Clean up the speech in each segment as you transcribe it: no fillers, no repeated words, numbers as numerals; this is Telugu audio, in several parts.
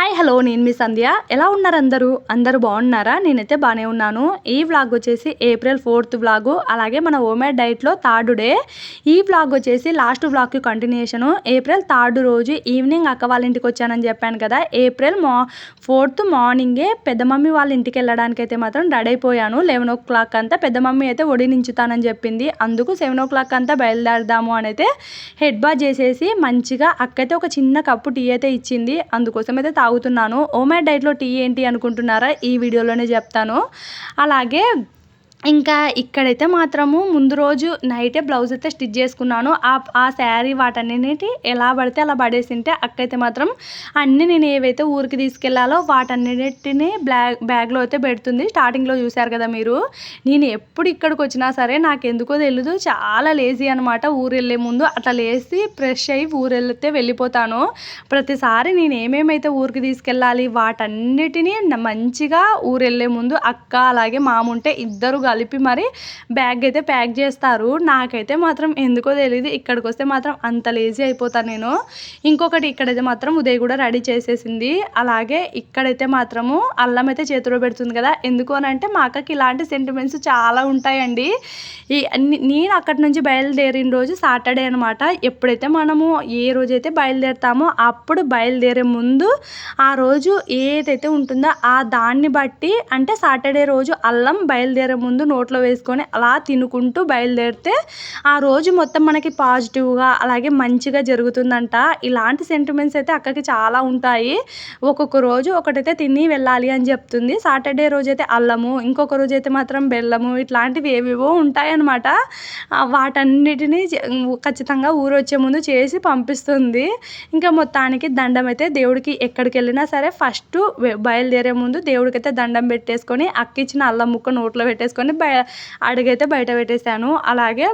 హాయ్ హలో నేను మీ సంధ్య. ఎలా ఉన్నారు అందరూ బాగున్నారా? నేనైతే బాగానే ఉన్నాను. ఈ వ్లాగ్ వచ్చేసి ఏప్రిల్ 4th వ్లాగు, అలాగే మన హోమ్మేడ్ డైట్లో 3rd డే. ఈ వ్లాగ్ వచ్చేసి లాస్ట్ వ్లాగ్కి కంటిన్యూషను. ఏప్రిల్ 3rd రోజు ఈవినింగ్ అక్క వాళ్ళ ఇంటికి వచ్చానని చెప్పాను కదా. ఏప్రిల్ 4th మార్నింగే పెద్ద మమ్మీ వాళ్ళ ఇంటికి వెళ్ళడానికి అయితే మాత్రం రెడీ అయిపోయాను. 11 o'clock అంతా పెద్ద మమ్మీ అయితే వడినించుతానని చెప్పింది. అందుకు 7 o'clock అంతా బయలుదేరదాము అని అయితే హెడ్ బాత్ చేసేసి మంచిగా అక్కయితే ఒక చిన్న కప్పు టీ అయితే ఇచ్చింది. అందుకోసం అయితే తాగుతున్నాను. హోమ్మేడ్ డైట్లో టీ ఏంటి అనుకుంటున్నారా? ఈ వీడియోలోనే చెప్తాను. అలాగే ఇంకా ఇక్కడైతే మాత్రము ముందు రోజు నైటే బ్లౌజ్ అయితే స్టిచ్ చేసుకున్నాను. ఆ శారీ వాటన్నిటి ఎలా పడితే అలా పడేసింటే అక్కయితే మాత్రం అన్నీ నేను ఏవైతే ఊరికి తీసుకెళ్లాలో వాటన్నిటిని బ్యాగ్లో అయితే పెడుతుంది. స్టార్టింగ్లో చూశారు కదా మీరు. నేను ఎప్పుడు ఇక్కడికి వచ్చినా సరే నాకు ఎందుకో తెలియదు, చాలా లేజీ అనమాట. ఊరు వెళ్ళే ముందు అట్లా లేసి ఫ్రెష్ అయ్యి ఊరు వెళ్తే వెళ్ళిపోతాను. ప్రతిసారి నేను ఏమేమైతే ఊరికి తీసుకెళ్ళాలి వాటన్నిటిని మంచిగా ఊరు వెళ్ళే ముందు అక్క అలాగే మాముంటే ఇద్దరు కలిపి మరి బ్యాగ్ అయితే ప్యాక్ చేస్తారు. నాకైతే మాత్రం ఎందుకో తెలియదు, ఇక్కడికి వస్తే మాత్రం అంత లేజీ అయిపోతాను నేను. ఇంకొకటి ఇక్కడైతే మాత్రం ఉదయ్ కూడా రెడీ చేసేసింది. అలాగే ఇక్కడైతే మాత్రము అల్లం అయితే చేతిలో పెడుతుంది కదా. ఎందుకు అని అంటే మా అక్కకి ఇలాంటి సెంటిమెంట్స్ చాలా ఉంటాయండి. నేను అక్కడి నుంచి బయలుదేరిన రోజు సాటర్డే అనమాట. ఎప్పుడైతే మనము ఏ రోజైతే బయలుదేరుతామో అప్పుడు బయలుదేరే ముందు ఆ రోజు ఏదైతే ఉంటుందో ఆ దాన్ని బట్టి, అంటే సాటర్డే రోజు అల్లం బయలుదేరే ముందు నోట్లో వేసుకొని అలా తినుకుంటూ బయలుదేరితే ఆ రోజు మొత్తం మనకి పాజిటివ్గా అలాగే మంచిగా జరుగుతుందంట. ఇలాంటి సెంటిమెంట్స్ అయితే అక్కకి చాలా ఉంటాయి. ఒక్కొక్క రోజు ఒకటైతే తిని వెళ్ళాలి అని చెప్తుంది. సాటర్డే రోజైతే అల్లము, ఇంకొక రోజు అయితే మాత్రం బెల్లము, ఇట్లాంటివి ఏవేవో ఉంటాయన్నమాట. వాటన్నిటిని ఖచ్చితంగా ఊరు వచ్చే ముందు చేసి పంపిస్తుంది. ఇంకా మొత్తానికి దండం అయితే దేవుడికి ఎక్కడికి వెళ్ళినా సరే ఫస్ట్ బయలుదేరే ముందు దేవుడికైతే దండం పెట్టేసుకొని అక్కిచ్చిన అల్లం ముక్క నోట్లో పెట్టేసుకొని అడుగైతే బయట పెట్టేశాను. అలాగే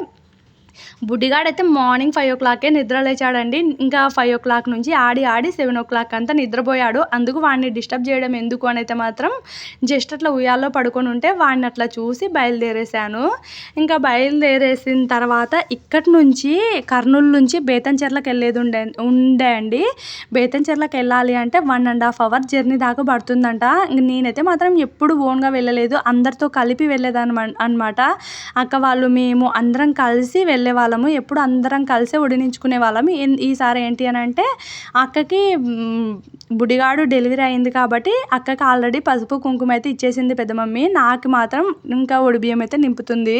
బుడ్డిగాడైతే మార్నింగ్ 5 o'clock నిద్ర లేచాడండి. ఇంకా 5 o'clock నుంచి ఆడి 7 o'clock అంతా నిద్రపోయాడు. అందుకు వాడిని డిస్టర్బ్ చేయడం ఎందుకు అని అయితే మాత్రం జస్ట్ అట్లా ఉయ్యాల్లో పడుకొని ఉంటే వాడిని అట్లా చూసి బయలుదేరేశాను. ఇంకా బయలుదేరేసిన తర్వాత ఇక్కడి నుంచి కర్నూలు నుంచి బేతంచెర్లకు వెళ్ళేది ఉండే అండి. బేతంచెర్లకు వెళ్ళాలి అంటే 1.5 hour జర్నీ దాకా పడుతుందంట. నేనైతే మాత్రం ఎప్పుడు ఓన్గా వెళ్ళలేదు, అందరితో కలిపి వెళ్ళేదన్నమాట. అక్క వాళ్ళు మేము అందరం కలిసి వెళ్ళే వాళ్ళము. ఎప్పుడు అందరం కలిసి వడినించుకునే వాళ్ళము. ఈసారి ఏంటి అని అంటే అక్కకి బుడిగాడు డెలివరీ అయింది కాబట్టి అక్కకి ఆల్రెడీ పసుపు కుంకుమ అయితే ఇచ్చేసింది పెద్ద మమ్మీ. నాకు మాత్రం ఇంకా ఒడిబియ్యం అయితే నింపుతుంది.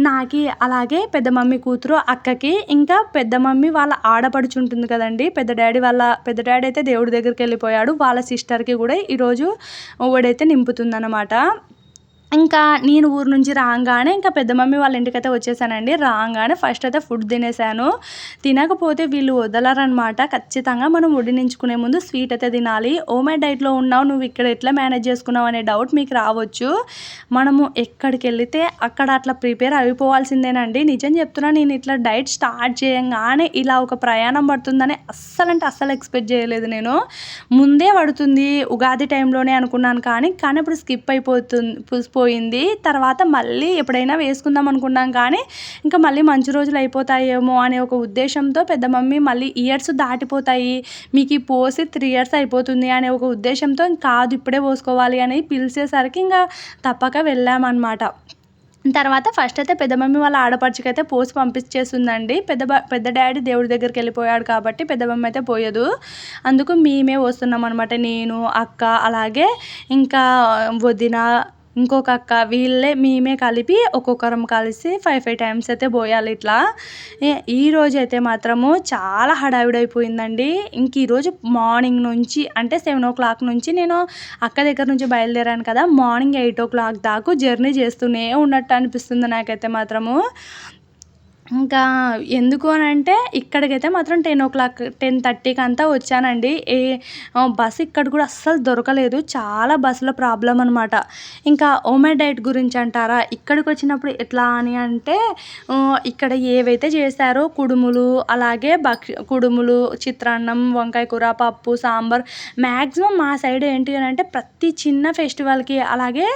నాకి అలాగే పెద్ద మమ్మీ కూతురు అక్కకి, ఇంకా పెద్ద మమ్మీ వాళ్ళ ఆడపడుచు ఉంటుంది కదండి, పెద్ద డాడీ అయితే దేవుడి దగ్గరికి వెళ్ళిపోయాడు. వాళ్ళ సిస్టర్కి కూడా ఈరోజు ఒడైతే నింపుతుందన్నమాట. ఇంకా నేను ఊరు నుంచి రాగానే ఇంకా పెద్ద మమ్మీ వాళ్ళ ఇంటికైతే వచ్చేసానండి. రాగానే ఫస్ట్ అయితే ఫుడ్ తినేసాను. తినకపోతే వీళ్ళు వదలరనమాట. ఖచ్చితంగా మనం వడ్డించుకునే ముందు స్వీట్ అయితే తినాలి. హోమ్మేడ్ డైట్లో ఉన్నావు, నువ్వు ఇక్కడ ఎట్లా మేనేజ్ చేసుకున్నావు అనే డౌట్ మీకు రావచ్చు. మనము ఎక్కడికి వెళితే అక్కడ అట్లా ప్రిపేర్ అయిపోవాల్సిందేనండి. నిజం చెప్తున్నా, నేను ఇట్లా డైట్ స్టార్ట్ చేయంగానే ఇలా ఒక ప్రయాణం పడుతుందని అస్సలు ఎక్స్పెక్ట్ చేయలేదు. నేను ముందే పడుతుంది ఉగాది టైంలోనే అనుకున్నాను, కానీ ఇప్పుడు స్కిప్ పోయింది. తర్వాత మళ్ళీ ఎప్పుడైనా వేసుకుందాం అనుకున్నాం, కానీ ఇంకా మళ్ళీ మంచి రోజులు అయిపోతాయేమో అనే ఒక ఉద్దేశంతో పెద్ద మమ్మీ మళ్ళీ ఇయర్స్ దాటిపోతాయి, మీకు ఈ పోసి 3 years అయిపోతుంది అనే ఒక ఉద్దేశంతో కాదు ఇప్పుడే పోసుకోవాలి అని పిలిచేసరికి ఇంకా తప్పక వెళ్ళామన్నమాట. తర్వాత ఫస్ట్ అయితే పెద్ద మమ్మీ వాళ్ళ ఆడపడుచుకైతే పోసి పంపించేస్తుందండి. పెద్ద డాడీ దేవుడి దగ్గరికి వెళ్ళిపోయాడు కాబట్టి పెద్ద మమ్మీ అయితే పోయదు. అందుకు మేమే వస్తున్నాం అనమాట. నేను, అక్క, అలాగే ఇంకా వదిన, ఇంకొక అక్క, మేమే కలిపి ఒక్కొక్కరం కలిసి 5 times అయితే పోయాలి. ఇట్లా ఈరోజు అయితే మాత్రము చాలా హడావిడైపోయిందండి. ఇంక ఈరోజు మార్నింగ్ నుంచి అంటే 7 o'clock నుంచి నేను అక్క దగ్గర నుంచి బయలుదేరాను కదా, మార్నింగ్ 8 o'clock దాకా జర్నీ చేస్తూనే ఉన్నట్టు అనిపిస్తుంది నాకైతే మాత్రము. ఇంకా ఎందుకు అని అంటే ఇక్కడికైతే మాత్రం 10 o'clock 10:30కి అంతా వచ్చానండి. బస్సు ఇక్కడ కూడా అస్సలు దొరకలేదు, చాలా బస్సుల ప్రాబ్లం అనమాట. ఇంకా హోమ్మేడ్ డైట్ గురించి అంటారా, ఇక్కడికి వచ్చినప్పుడు ఎట్లా అని అంటే ఇక్కడ ఏవైతే చేశారో కుడుములు, అలాగే కుడుములు, చిత్రాన్నం, వంకాయ కూర, పప్పు, సాంబార్, మ్యాక్సిమం మా సైడ్ ఏంటి అని అంటే ప్రతి చిన్న ఫెస్టివల్కి అలాగే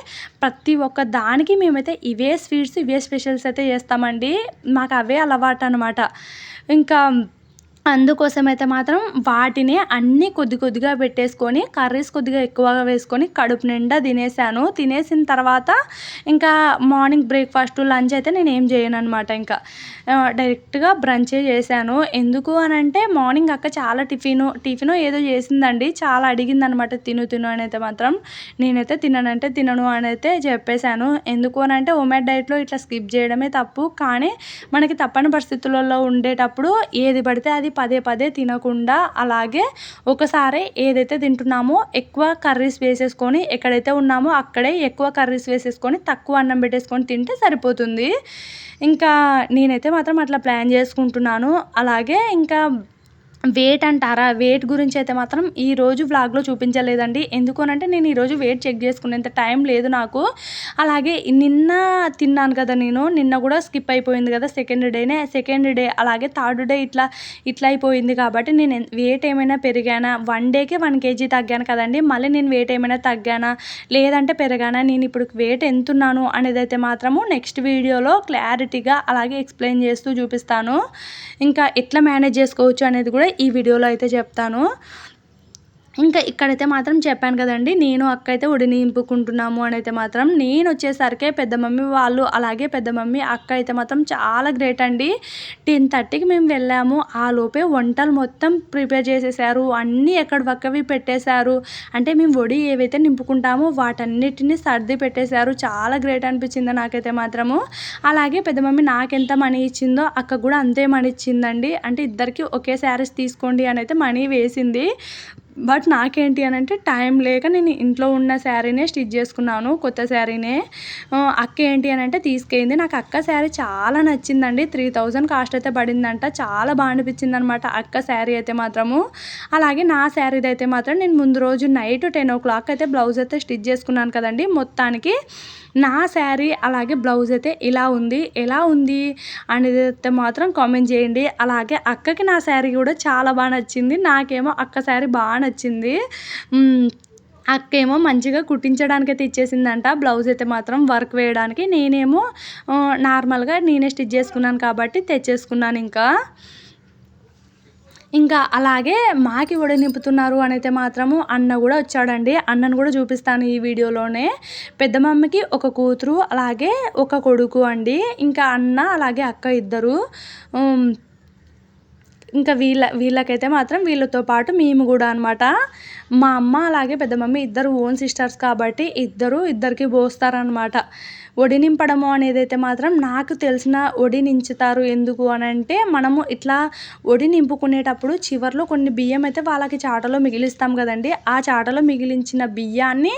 ప్రతి ఒక్క దానికి మేమైతే ఇవే స్వీట్స్, ఇవే స్పెషల్స్ అయితే చేస్తామండి. మాకు అవే అలవాటు అనమాట. ఇంకా అందుకోసమైతే మాత్రం వాటిని అన్నీ కొద్ది కొద్దిగా పెట్టేసుకొని కర్రీస్ కొద్దిగా ఎక్కువగా వేసుకొని కడుపు నిండా తినేసాను. తినేసిన తర్వాత ఇంకా మార్నింగ్ బ్రేక్‌ఫాస్ట్, లంచ్ అయితే నేనేం చేయననమాట ఇంకా. డైరెక్ట్‌గా బ్రంచే చేశాను. ఎందుకు అనంటే మార్నింగ్ అక్క చాలా టిఫినో ఏదో చేసిందండి. చాలా అడిగిందనమాట తిను తిను అనైతే మాత్రం. నేనైతే తిననంటే తినను అనైతే చెప్పేశాను. ఎందుకు అనంటే హోమ్‌మేడ్ డైట్‌లో ఇట్లా స్కిప్ చేయడమే తప్పు. కానీ మనకి తప్పని పరిస్థితులలో ఉండేటప్పుడు ఏది పడితే అది పదే పదే తినకుండా అలాగే ఒకసారి ఏదైతే తింటున్నామో ఎక్కువ కర్రీస్ వేసేసుకొని ఎక్కడైతే ఉన్నామో అక్కడే ఎక్కువ కర్రీస్ వేసేసుకొని తక్కువ అన్నం పెట్టేసుకొని తింటే సరిపోతుంది. ఇంకా నేనైతే మాత్రం అట్లా ప్లాన్ చేసుకుంటున్నాను. అలాగే ఇంకా వెయిట్ అంటారా? వెయిట్ గురించి అయితే మాత్రం ఈరోజు వ్లాగ్‌లో చూపించలేదండి. ఎందుకు అనంటే నేను ఈరోజు వెయిట్ చెక్ చేసుకునేంత టైం లేదు నాకు. అలాగే నిన్న తిన్నాను కదా నేను. నిన్న కూడా స్కిప్ అయిపోయింది కదా! సెకండ్ డే అలాగే థర్డ్ డే ఇట్లా అయిపోయింది కాబట్టి నేను వెయిట్ ఏమైనా పెరిగానా? 1 డేకే 1 కేజీ తగ్గాను కదండీ! మళ్ళీ నేను వెయిట్ ఏమైనా తగ్గానా? లేదంటే పెరిగానా? నేను ఇప్పుడు వెయిట్ ఎంతున్నాను అనేదైతే మాత్రము నెక్స్ట్ వీడియోలో క్లారిటీగా అలాగే ఎక్స్‌ప్లెయిన్ చేస్తూ చూపిస్తాను. ఇంకా ఎట్లా మేనేజ్ చేసుకోవచ్చు అనేది కూడా ఈ వీడియోలో అయితే చెప్తాను. ఇంకా ఇక్కడైతే మాత్రం చెప్పాను కదండీ! నేను, అక్క అయితే ఒడి నింపుకుంటున్నాము అనైతే మాత్రం. నేనొచ్చేసరికే పెద్ద మమ్మీ వాళ్ళు, అలాగే పెద్ద మమ్మీ, అక్క అయితే మాత్రం చాలా గ్రేట్ అండి. 10:30కి మేము వెళ్ళాము. ఆలోపే వంటలు మొత్తం ప్రిపేర్ చేసేసారు. అన్నీ ఎక్కడివక్కవి పెట్టేశారు. అంటే మేము ఒడి ఏవైతే నింపుకుంటామో వాటన్నిటిని సర్ది పెట్టేశారు. చాలా గ్రేట్ అనిపించింది నాకైతే మాత్రము. అలాగే పెద్ద మమ్మీ నాకెంత మనీ ఇచ్చిందో అక్కకు కూడా అంతే మనీ ఇచ్చిందండి. అంటే ఇద్దరికీ ఒకే శారీస్ తీసుకోండి అనైతే మనీ వేసింది. బట్ నాకేంటి అనంటే టైం లేక నేను ఇంట్లో ఉన్న శారీనే స్టిచ్ చేసుకున్నాను. కొత్త శారీనే. అక్క ఏంటి అనంటే తీసుకెళ్ళింది. నాకు అక్క శారీ చాలా నచ్చిందండి. 3000 కాస్ట్ అయితే పడిందంట. చాలా బాగా అనిపించిందనమాట అక్క శారీ అయితే మాత్రము. అలాగే నా శారీదైతే మాత్రం నేను ముందు రోజు నైట్ 10:00 అయితే బ్లౌజ్ అయితే స్టిచ్ చేసుకున్నాను కదండీ! మొత్తానికి నా శారీ అలాగే బ్లౌజ్ అయితే ఇలా ఉంది. ఎలా ఉంది అనేదైతే మాత్రం కామెంట్ చేయండి. అలాగే అక్కకి నా శారీ కూడా చాలా బాగా నచ్చింది. నాకేమో అక్క శారీ బాగా నచ్చింది. అక్కేమో మంచిగా కుట్టించడానికైతే ఇచ్చేసిందంట. బ్లౌజ్ అయితే మాత్రం వర్క్ వేయడానికి. నేనేమో నార్మల్‌గా నేనే స్టిచ్ చేసుకున్నాను కాబట్టి తెచ్చేసుకున్నాను ఇంకా. ఇంకా అలాగే మాకి ఒడి నింపుతున్నారు అనైతే మాత్రము అన్న కూడా వచ్చాడండి. అన్నను కూడా చూపిస్తాను ఈ వీడియోలోనే. పెద్ద మమ్మీకి ఒక కూతురు అలాగే ఒక కొడుకు అండి. ఇంకా అన్న అలాగే అక్క ఇద్దరు. ఇంకా వీళ్ళకైతే మాత్రం వీళ్ళతో పాటు మేము కూడా అనమాట. మా అమ్మ అలాగే పెద్ద మమ్మీ ఇద్దరు ఓన్ సిస్టర్స్ కాబట్టి ఇద్దరికి పోస్తారనమాట. ఒడి నింపడము అనేదైతే మాత్రం నాకు తెలిసిన ఒడి నించుతారు. ఎందుకు అనంటే మనము ఇట్లా ఒడి నింపుకునేటప్పుడు చివర్లో కొన్ని బియ్యం అయితే వాళ్ళకి చాటలో మిగిలిస్తాం కదండీ! ఆ చాటలో మిగిలించిన బియ్యాన్ని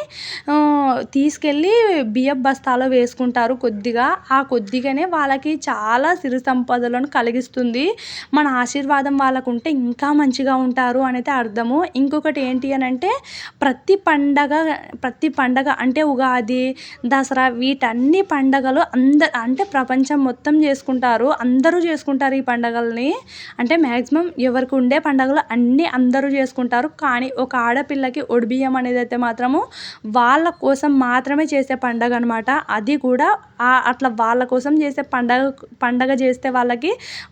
తీసుకెళ్ళి బియ్యపు బస్తాలో వేసుకుంటారు కొద్దిగా. ఆ కొద్దిగానే వాళ్ళకి చాలా సిరి సంపదలను కలిగిస్తుంది. మన ఆశీర్వాదం వాళ్ళకుంటే ఇంకా మంచిగా ఉంటారు అనైతే అర్థము. ఇంకొకటి ఏంటి అనంటే ప్రతి పండగ అంటే ఉగాది, దసరా వీటన్ని పండగలు అంటే ప్రపంచం మొత్తం చేసుకుంటారు. అందరూ చేసుకుంటారు ఈ పండగల్ని. అంటే మ్యాక్సిమం ఎవరికి ఉండే పండగలు అన్నీ అందరూ చేసుకుంటారు. కానీ ఒక ఆడపిల్లకి ఒడిబియ్యం అనేదైతే మాత్రము వాళ్ళ కోసం మాత్రమే చేసే పండగ అనమాట. అది కూడా అట్లా వాళ్ళ కోసం చేసే పండగ చేస్తే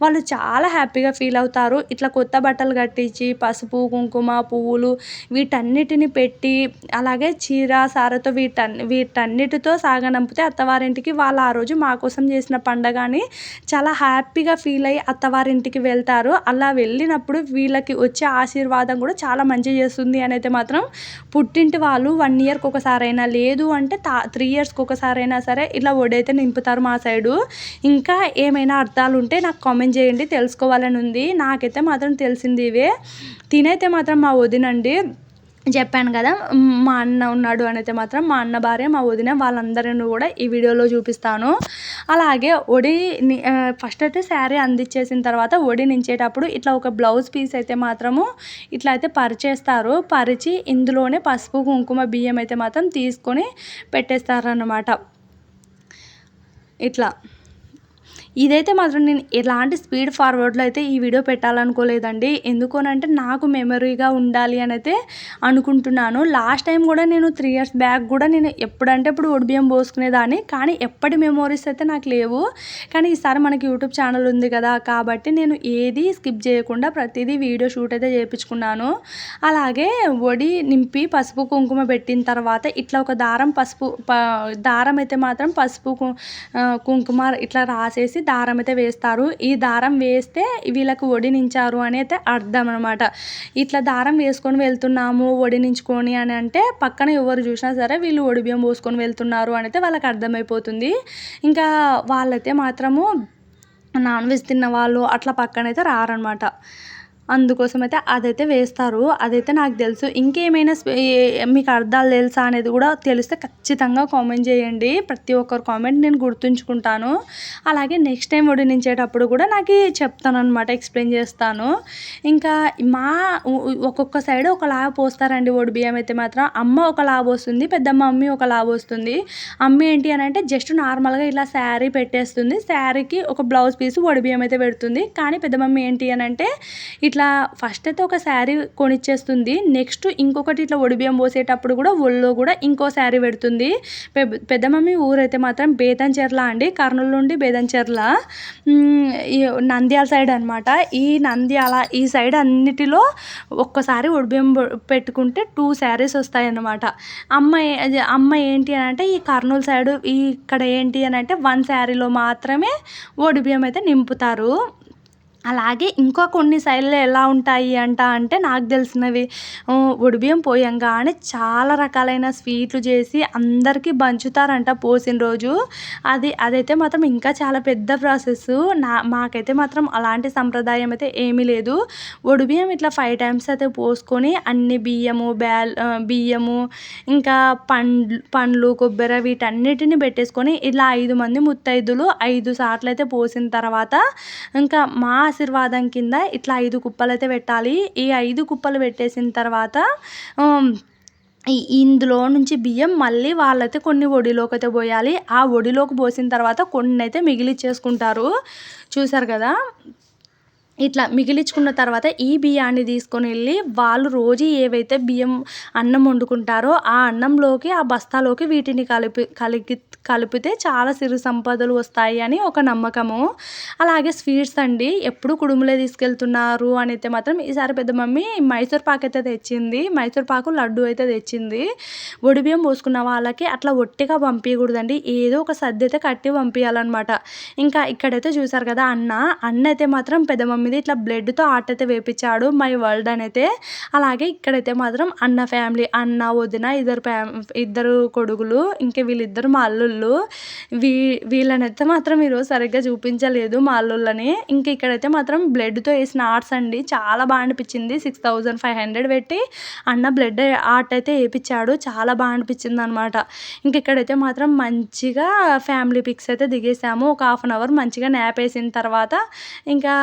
వాళ్ళు చాలా హ్యాపీగా ఫీల్ అవుతారు. ఇట్లా కొత్త బట్టలు కట్టించి పసుపు, కుంకుమ, పువ్వులు వీటన్నిటిని పెట్టి అలాగే చీర, సారెతో వీటన్నిటితో సాగనంపితే అత్తవారింటికి వాళ్ళు ఆ రోజు మా కోసం చేసిన పండగ అని చాలా హ్యాపీగా ఫీల్ అయ్యి అత్తవారింటికి వెళ్తారు. అలా వెళ్ళినప్పుడు వీళ్ళకి వచ్చే ఆశీర్వాదం కూడా చాలా మంచి చేస్తుంది అనైతే మాత్రం పుట్టింటి వాళ్ళు 1 ఇయర్‌కి ఒకసారైనా లేదు అంటే 3 ఇయర్స్‌కి ఒకసారైనా సరే ఇలా ఒడైతే నింపుతారు మా సైడు. ఇంకా ఏమైనా అర్థాలు ఉంటే నాకు కామెంట్ చేయండి, తెలుసుకోవాలని ఉంది. నాకైతే మాత్రం తెలిసింది ఇవే. తినైతే మాత్రం మా వదినండి. చెప్పాను కదా! మా అన్న ఉన్నాడు అనైతే మాత్రం మా అన్న భార్య, మా వదిన వాళ్ళందరిని కూడా ఈ వీడియోలో చూపిస్తాను. అలాగే ఫస్ట్ అయితే శారీ అందించేసిన తర్వాత ఒడి నించేటప్పుడు ఇట్లా ఒక బ్లౌజ్ పీస్ అయితే మాత్రము ఇట్లా అయితే పరిచేస్తారు. పరిచి ఇందులోనే పసుపు, కుంకుమ, బియ్యం అయితే మాత్రం తీసుకొని పెట్టేస్తారన్నమాట. ఇట్లా ఇదైతే మాత్రం నేను ఎలాంటి స్పీడ్ ఫార్వర్డ్లో అయితే ఈ వీడియో పెట్టాలనుకోలేదండి. ఎందుకనంటే నాకు మెమరీగా ఉండాలి అని అయితే అనుకుంటున్నాను. లాస్ట్ టైం కూడా నేను 3 ఇయర్స్ బ్యాక్ కూడా నేను ఎప్పుడంటే ఇప్పుడు ఒడిబియ్యం పోసుకునేదాన్ని, కానీ ఎప్పటి మెమోరీస్ అయితే నాకు లేవు. కానీ ఈసారి మనకి యూట్యూబ్ ఛానల్ ఉంది కదా, కాబట్టి నేను ఏది స్కిప్ చేయకుండా ప్రతిదీ వీడియో షూట్ అయితే చేయించుకున్నాను. అలాగే వడి నింపి పసుపు కుంకుమ పెట్టిన తర్వాత ఇట్లా ఒక దారం అయితే మాత్రం పసుపు కుంకుమ ఇట్లా రాసేసి దారం అయితే వేస్తారు. ఈ దారం వేస్తే వీళ్ళకి వడినించారు అని అయితే అర్థం అనమాట. ఇట్లా దారం వేసుకొని వెళ్తున్నాము వడినించుకొని అని అంటే పక్కన ఎవరు చూసినా సరే వీళ్ళు ఒడిబియ్యం పోసుకొని వెళ్తున్నారు అని అయితే వాళ్ళకి అర్థమైపోతుంది. ఇంకా వాళ్ళైతే మాత్రము నాన్ వెజ్ తిన్న వాళ్ళు అట్లా పక్కనైతే రారనమాట. అందుకోసమైతే అదైతే వేస్తారు. అదైతే నాకు తెలుసు. ఇంకేమైనా మీకు అర్థాలు తెలుసా అనేది కూడా తెలిస్తే ఖచ్చితంగా కామెంట్ చేయండి. ప్రతి ఒక్కరు కామెంట్ నేను గుర్తుంచుకుంటాను. అలాగే నెక్స్ట్ టైం వడినించేటప్పుడు కూడా నాకు చెప్తానమాట, ఎక్స్ప్లెయిన్ చేస్తాను. ఇంకా ఒక్కొక్క సైడ్ ఒకలాగా పోస్తారండి వడిబియ్యం అయితే మాత్రం. అమ్మ ఒకలాగా పోస్తుంది, పెద్దమ్మ మమ్మీ ఒకలాగా పోస్తుంది. అమ్మ ఏంటి అని అంటే జస్ట్ నార్మల్గా ఇలా శారీ పెట్టేస్తుంది, శారీకి ఒక బ్లౌజ్ పీస్ వడిబియ్యం అయితే పెడుతుంది. కానీ పెద్ద మమ్మీ ఏంటి అని అంటే ఇట్లా ఫస్ట్ అయితే ఒక శారీ కొనిచ్చేస్తుంది, నెక్స్ట్ ఇంకొకటి ఇట్లా ఒడిబియ్యం పోసేటప్పుడు కూడా ఒళ్ళో కూడా ఇంకో శారీ పెడుతుంది. పెద్ద మమ్మీ ఊరైతే మాత్రం బేతంచెర్ల అండి, కర్నూలు నుండి బేతంచెర్ల, నంద్యాల సైడ్ అనమాట. ఈ నంద్యాల ఈ సైడ్ అన్నిటిలో ఒక్కసారి ఒడిబియ్యం పెట్టుకుంటే 2 శారీస్ వస్తాయన్నమాట. అమ్మ ఏంటి అని అంటే ఈ కర్నూలు సైడు ఇక్కడ ఏంటి అని అంటే 1 శారీలో మాత్రమే ఒడిబియ్యం అయితే నింపుతారు. అలాగే ఇంకా కొన్ని సైడ్లో ఎలా ఉంటాయి అంటే నాకు తెలిసినవి ఒడిబియ్యం పోయంగానే చాలా రకాలైన స్వీట్లు చేసి అందరికీ పంచుతారంట పోసిన రోజు. అదైతే మాత్రం ఇంకా చాలా పెద్ద ప్రాసెస్. మాకైతే మాత్రం అలాంటి సంప్రదాయం అయితే ఏమీ లేదు. ఒడిబియ్యం ఇట్లా 5 టైమ్స్ అయితే పోసుకొని అన్ని బియ్యము ఇంకా పండ్లు కొబ్బరి వీటన్నిటిని పెట్టేసుకొని ఇలా 5 మంది ముత్తైదులు 5 సార్లు అయితే పోసిన తర్వాత ఇంకా మా ఆశీర్వాదం కింద ఇట్లా 5 కుప్పలు అయితే పెట్టాలి. ఈ 5 కుప్పలు పెట్టేసిన తర్వాత ఇందులో నుంచి బియ్యం మళ్ళీ వాళ్ళైతే కొన్ని ఒడిలోకి అయితే పోయాలి. ఆ ఒడిలోకి పోసిన తర్వాత కొన్ని అయితే మిగిలిచ్చేసుకుంటారు. చూసారు కదా, ఇట్లా మిగిలించుకున్న తర్వాత ఈ బియ్యాన్ని తీసుకొని వెళ్ళి వాళ్ళు రోజు ఏవైతే అన్నం వండుకుంటారో ఆ అన్నంలోకి ఆ బస్తాలోకి వీటిని కలిపితే చాలా సిరి సంపదలు వస్తాయి అని ఒక నమ్మకము. అలాగే స్వీట్స్ అండి, ఎప్పుడు కుడుములే తీసుకెళ్తున్నారు అని అయితే మాత్రం ఈసారి పెద్ద మమ్మీ మైసూర్ పాక్ అయితే తెచ్చింది, మైసూర్ పాకు లడ్డు అయితే తెచ్చింది. ఒడిబియ్యం పోసుకున్న వాళ్ళకి అట్లా ఒట్టిగా పంపించకూడదండి, ఏదో ఒక సర్ది అయితే కట్టి పంపించాలన్నమాట. ఇంకా ఇక్కడైతే చూసారు కదా అన్న అయితే మాత్రం పెద్ద మమ్మీ ఇట్లా బ్లడ్తో ఆర్ట్ అయితే వేపించాడు మై వరల్డ్ అని అయితే. అలాగే ఇక్కడైతే మాత్రం అన్న ఫ్యామిలీ, అన్న వదిన ఇద్దరు కొడుకులు, ఇంకా వీళ్ళిద్దరు మా అల్లుళ్ళు. వీళ్ళనైతే మాత్రం ఈరోజు సరిగ్గా చూపించలేదు మా అల్లుళ్ళని. ఇంకా ఇక్కడైతే మాత్రం బ్లడ్తో వేసిన ఆర్ట్స్ అండి, చాలా బాగా అనిపించింది. 6500 పెట్టి అన్న బ్లడ్ ఆర్ట్ అయితే వేయించాడు, చాలా బాగా అనిపించింది అనమాట. ఇంక ఇక్కడైతే మాత్రం మంచిగా ఫ్యామిలీ పిక్స్ అయితే దిగేసాము. ఒక 1/2 అవర్ మంచిగా న్యాప్ వేసిన తర్వాత ఇంకా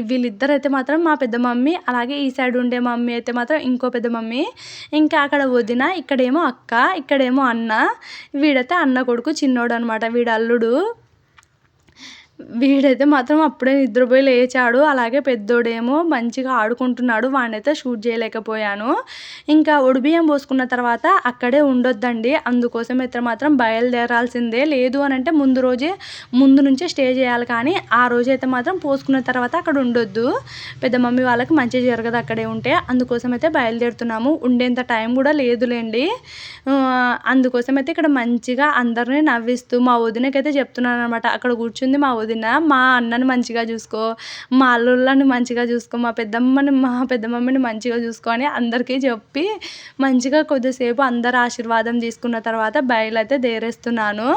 వీళ్ళిద్దరు అయితే మాత్రం మా పెద్ద మమ్మీ, అలాగే ఈ సైడ్ ఉండే మమ్మీ అయితే మాత్రం ఇంకో పెద్ద మమ్మీ, ఇంకా అక్కడ వదిన, ఇక్కడేమో అక్క, ఇక్కడేమో అన్న. వీడైతే అన్న కొడుకు చిన్నోడు అనమాట, వీడు అల్లుడు. వీడైతే మాత్రం అప్పుడే నిద్రపోయి లేచాడు. అలాగే పెద్దోడేమో మంచిగా ఆడుకుంటున్నాడు, వాడినైతే షూట్ చేయలేకపోయాను. ఇంకా ఒడిబియ్యం పోసుకున్న తర్వాత అక్కడే ఉండొద్దండి, అందుకోసం అయితే మాత్రం బయలుదేరాల్సిందే. లేదు అని అంటే ముందు నుంచే స్టే చేయాలి, కానీ ఆ రోజు అయితే మాత్రం పోసుకున్న తర్వాత అక్కడ ఉండొద్దు. పెద్ద మమ్మీ వాళ్ళకి మంచి జరగదు అక్కడే ఉంటే, అందుకోసం అయితే బయలుదేరుతున్నాము. ఉండేంత టైం కూడా లేదులేండి. అందుకోసం అయితే ఇక్కడ మంచిగా అందరినీ నవ్విస్తూ మా వదినకైతే చెప్తున్నాను అనమాట. అక్కడ కూర్చుంది మా వదిన, మా అన్నని మంచిగా చూసుకో, మా అల్లుళ్ళని మంచిగా చూసుకో, మా పెద్ద మమ్మీని మంచిగా చూసుకో అని అందరికీ చెప్పి మంచిగా కొద్దిసేపు అందరు ఆశీర్వాదం తీసుకున్న తర్వాత బయలుఅయితే దేరేస్తున్నాను.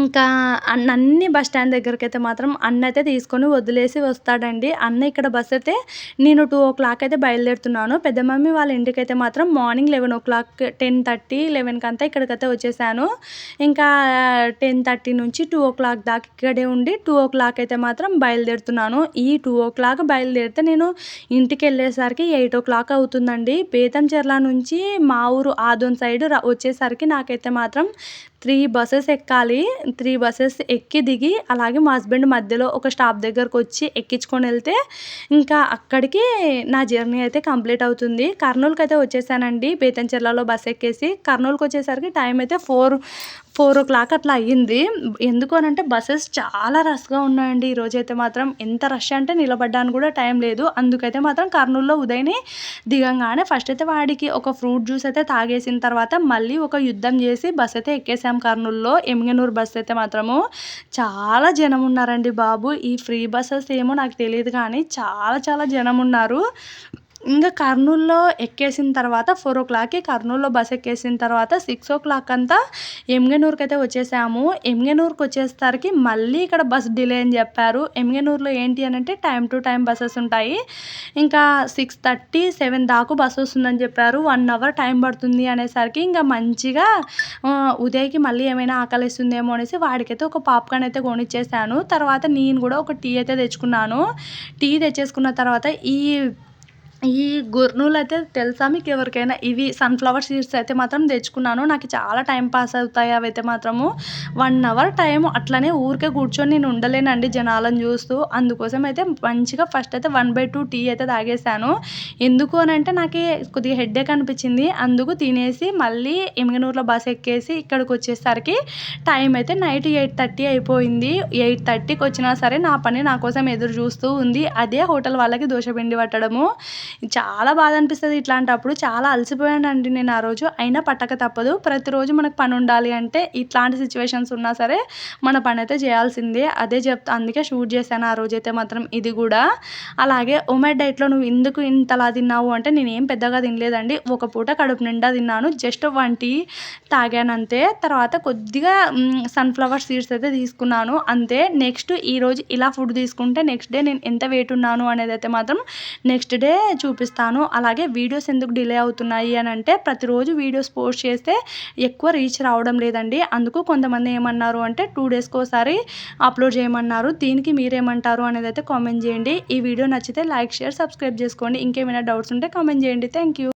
ఇంకా అన్ని బస్ స్టాండ్ దగ్గరికి అయితే మాత్రం అన్న అయితే తీసుకొని వదిలేసి వస్తాడండి. అన్న ఇక్కడ బస్ అయితే నేను 2 o'clock అయితే బయలుదేరుతున్నాను. పెద్ద మమ్మీ వాళ్ళ ఇంటికైతే మాత్రం మార్నింగ్ 11 o'clock 10:30 11కి అంతా ఇక్కడికైతే వచ్చేసాను. ఇంకా 10:30 నుంచి 2 o'clock దాకా ఇక్కడే ఉండి 2 o'clock అయితే మాత్రం బయలుదేరుతున్నాను. ఈ 2 o'clock బయలుదేరితే నేను ఇంటికి వెళ్ళేసరికి 8 o'clock అవుతుందండి. బేతంచెర్ల నుంచి మా ఊరు ఆదోన్ సైడ్ వచ్చేసరికి నాకైతే మాత్రం 3 బసెస్ ఎక్కాలి. 3 బసెస్ ఎక్కి దిగి అలాగే మా హస్బెండ్ మధ్యలో ఒక స్టాప్ దగ్గరకొచ్చి ఎక్కించుకొనెళ్తే ఇంకా అక్కడికి నా జర్నీ అయితే కంప్లీట్ అవుతుంది. కర్నూలుకైతే వచ్చేసానండి. బేతంచెర్లలో బస్ ఎక్కేసి కర్నూలుకొచ్చేసరికి టైం అయితే 4 అట్లా అయ్యింది. ఎందుకు అనంటే బసెస్ చాలా రష్‌గా ఉన్నాయండి ఈరోజైతే మాత్రం. ఎంత రష్ అంటే నిలబడ్డానికి కూడా టైం లేదు. అందుకైతే మాత్రం కర్నూలులో ఉదయనే దిగంగానే ఫస్ట్ అయితే వాడికి ఒక ఫ్రూట్ జ్యూస్ అయితే తాగేసిన తర్వాత మళ్ళీ ఒక యుద్ధం చేసి బస్ అయితే ఎక్కేసాం కర్నూలులో. ఎమ్మిగనూరు బస్ అయితే మాత్రము చాలా జనం ఉన్నారండి బాబు. ఈ ఫ్రీ బసెస్ ఏమో నాకు తెలీదు కానీ చాలా చాలా జనం ఉన్నారు. ఇంక కర్నూలులో ఎక్కేసిన తర్వాత 4:00కి కర్నూలులో బస్ ఎక్కేసిన తర్వాత 6:00 అంతా ఎమ్మిగనూరుకైతే వచ్చేసాము. ఎమ్మిగనూరుకొచ్చేసరికి మళ్ళీ ఇక్కడ బస్ డిలే అని చెప్పారు. ఎమ్మిగనూరులో ఏంటి అనంటే టైమ్ టు టైమ్ బసెస్ ఉంటాయి. ఇంకా 6:30, 7 దాకా బస్ వస్తుందని చెప్పారు. 1 అవర్ టైం పడుతుంది అనేసరికి ఇంకా మంచిగా ఉదయ్‌కి మళ్ళీ ఏమైనా ఆకలేస్తుందేమో అనేసి వాడికైతే ఒక పాప్‌కార్న్ అయితే కొనిచ్చేసాను. తర్వాత నేను కూడా ఒక టీ అయితే తెచ్చుకున్నాను. టీ తెచ్చేసుకున్న తర్వాత ఈ గుర్నులైతే తెలుసా మీకు ఎవరికైనా? ఇవి సన్‌ఫ్లవర్ సీడ్స్ అయితే మాత్రం తెచ్చుకున్నాను. నాకు చాలా టైం పాస్ అవుతాయి అవైతే మాత్రము. 1 అవర్ టైం అట్లనే ఊరికే కూర్చొని నేను ఉండలేనండి జనాలను చూస్తూ. అందుకోసం అయితే మంచిగా ఫస్ట్ అయితే 1/2 టీ అయితే తాగేసాను. ఎందుకు అనంటే నాకి కొద్దిగా హెడ్‌ఏక్ అనిపించింది. అందుకు తినేసి మళ్ళీ ఎమ్మిగనూరులో బస్ ఎక్కేసి ఇక్కడికొచ్చేసరికి టైం అయితే నైట్ 8:30 అయిపోయింది. 8:30కి వచ్చినా సరే నా పని నా కోసం ఎదురు చూస్తూ ఉంది. అదే హోటల్ వాళ్ళకి దోస పిండి పట్టడము. చాలా బాధ అనిపిస్తది ఇట్లాంటప్పుడు. చాలా అలసిపోయానండి నేను ఆ రోజు. అయినా పట్టక తప్పదు. ప్రతిరోజు మనకు పని ఉండాలి అంటే ఇట్లాంటి సిచ్యువేషన్స్ ఉన్నా సరే మన పనైతే చేయాల్సిందే. అందుకే షూట్ చేశాను ఆ రోజైతే మాత్రం ఇది కూడా. అలాగే ఒమెడ్ డైట్‌లో నువ్వు ఎందుకు ఇంతలా తిన్నావు అంటే నేనేం పెద్దగా తినలేదండి. ఒక పూట కడుపు నిండా తిన్నాను. జస్ట్ 1 టీ తాగానంతే. తర్వాత కొద్దిగా సన్‌ఫ్లవర్ సీడ్స్ అయితే తీసుకున్నాను అంతే. నెక్స్ట్ ఈరోజు ఇలా ఫుడ్ తీసుకుంటే నెక్స్ట్ డే నేను ఎంత వెయిట్ ఉన్నాను అనేదైతే మాత్రం నెక్స్ట్ డే చూపిస్తాను. అలాగే వీడియోస్ ఎందుకు డిలే అవుతున్నాయి అనంటే ప్రతిరోజు వీడియోస్ పోస్ట్ చేస్తే ఎక్కువ రీచ్ రావడం లేదండి. అందుకు కొంతమంది ఏమన్నారు అంటే 2 డేస్‌కోసారి అప్లోడ్ చేయమన్నారు. దీనికి మీరేమంటారు అనేదైతే కామెంట్ చేయండి. ఈ వీడియో నచ్చితే లైక్, షేర్, సబ్స్క్రైబ్ చేసుకోండి. ఇంకేమైనా డౌట్స్ ఉంటే కామెంట్ చేయండి. Thank you.